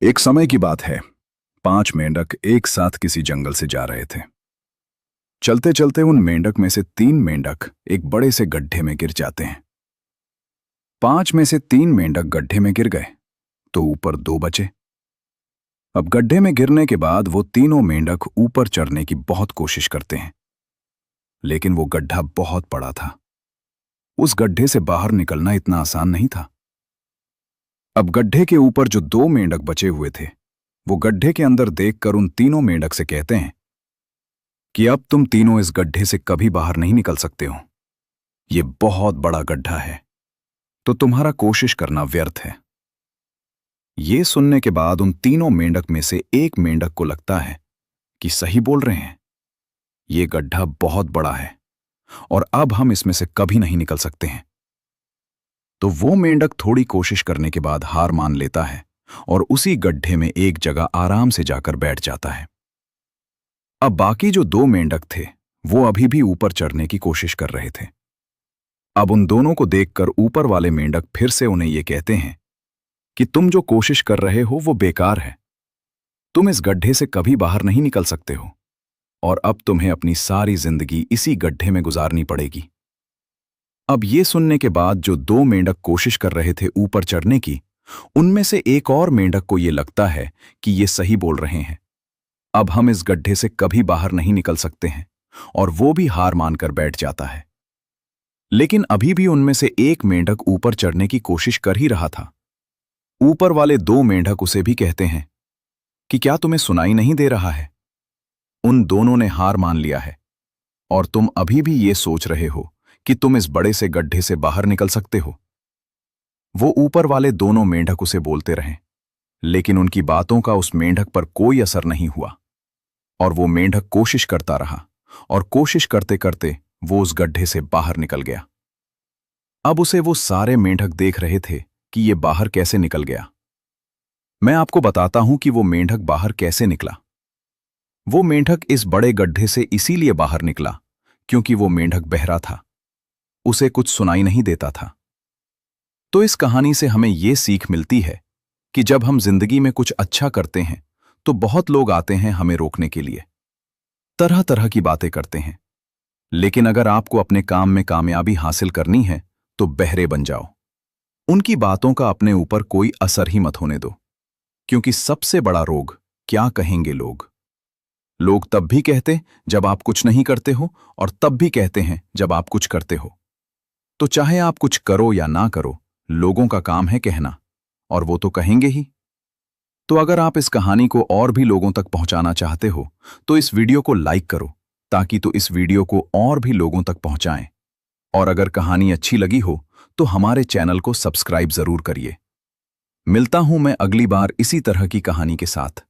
एक समय की बात है। 5 मेंढक एक साथ किसी जंगल से जा रहे थे। चलते चलते उन मेंढक में से 3 मेंढक एक बड़े से गड्ढे में गिर जाते हैं। 5 में से 3 मेंढक गड्ढे में गिर गए तो ऊपर 2 बचे। अब गड्ढे में गिरने के बाद वो तीनों मेंढक ऊपर चढ़ने की बहुत कोशिश करते हैं, लेकिन वो गड्ढा बहुत बड़ा था। उस गड्ढे से बाहर निकलना इतना आसान नहीं था। अब गड्ढे के ऊपर जो 2 मेंढक बचे हुए थे, वो गड्ढे के अंदर देखकर उन तीनों मेंढक से कहते हैं कि अब तुम तीनों इस गड्ढे से कभी बाहर नहीं निकल सकते हो। ये बहुत बड़ा गड्ढा है, तो तुम्हारा कोशिश करना व्यर्थ है। ये सुनने के बाद उन तीनों मेंढक में से एक मेंढक को लगता है कि सही बोल रहे हैं, ये गड्ढा बहुत बड़ा है और अब हम इसमें से कभी नहीं निकल सकते हैं। तो वो मेंढक थोड़ी कोशिश करने के बाद हार मान लेता है और उसी गड्ढे में एक जगह आराम से जाकर बैठ जाता है। अब बाकी जो 2 मेंढक थे, वो अभी भी ऊपर चढ़ने की कोशिश कर रहे थे। अब उन दोनों को देखकर ऊपर वाले मेंढक फिर से उन्हें ये कहते हैं कि तुम जो कोशिश कर रहे हो वो बेकार है। तुम इस गड्ढे से कभी बाहर नहीं निकल सकते हो और अब तुम्हें अपनी सारी जिंदगी इसी गड्ढे में गुजारनी पड़ेगी। अब ये सुनने के बाद जो 2 मेंढक कोशिश कर रहे थे ऊपर चढ़ने की, उनमें से एक और मेंढक को ये लगता है कि ये सही बोल रहे हैं। अब हम इस गड्ढे से कभी बाहर नहीं निकल सकते हैं और वो भी हार मानकर बैठ जाता है। लेकिन अभी भी उनमें से एक मेंढक ऊपर चढ़ने की कोशिश कर ही रहा था। ऊपर वाले 2 मेंढक उसे भी कहते हैं कि क्या तुम्हें सुनाई नहीं दे रहा है? उन दोनों ने हार मान लिया है और तुम अभी भी ये सोच रहे हो कि तुम इस बड़े से गड्ढे से बाहर निकल सकते हो। वो ऊपर वाले दोनों मेंढक उसे बोलते रहे, लेकिन उनकी बातों का उस मेंढक पर कोई असर नहीं हुआ और वो मेंढक कोशिश करता रहा और कोशिश करते करते वो उस गड्ढे से बाहर निकल गया। अब उसे वो सारे मेंढक देख रहे थे कि ये बाहर कैसे निकल गया। मैं आपको बताता हूं कि वो मेंढक बाहर कैसे निकला। वो मेंढक इस बड़े गड्ढे से इसीलिए बाहर निकला क्योंकि वो मेंढक बहरा था, उसे कुछ सुनाई नहीं देता था। तो इस कहानी से हमें ये सीख मिलती है कि जब हम जिंदगी में कुछ अच्छा करते हैं तो बहुत लोग आते हैं हमें रोकने के लिए, तरह तरह की बातें करते हैं। लेकिन अगर आपको अपने काम में कामयाबी हासिल करनी है तो बहरे बन जाओ। उनकी बातों का अपने ऊपर कोई असर ही मत होने दो, क्योंकि सबसे बड़ा रोग क्या कहेंगे लोग। लोग तब भी कहते जब आप कुछ नहीं करते हो और तब भी कहते हैं जब आप कुछ करते हो। तो चाहे आप कुछ करो या ना करो, लोगों का काम है कहना, और वो तो कहेंगे ही। तो अगर आप इस कहानी को और भी लोगों तक पहुंचाना चाहते हो तो इस वीडियो को लाइक करो, ताकि तो इस वीडियो को और भी लोगों तक पहुंचाएं। और अगर कहानी अच्छी लगी हो तो हमारे चैनल को सब्सक्राइब जरूर करिए। मिलता हूं मैं अगली बार इसी तरह की कहानी के साथ।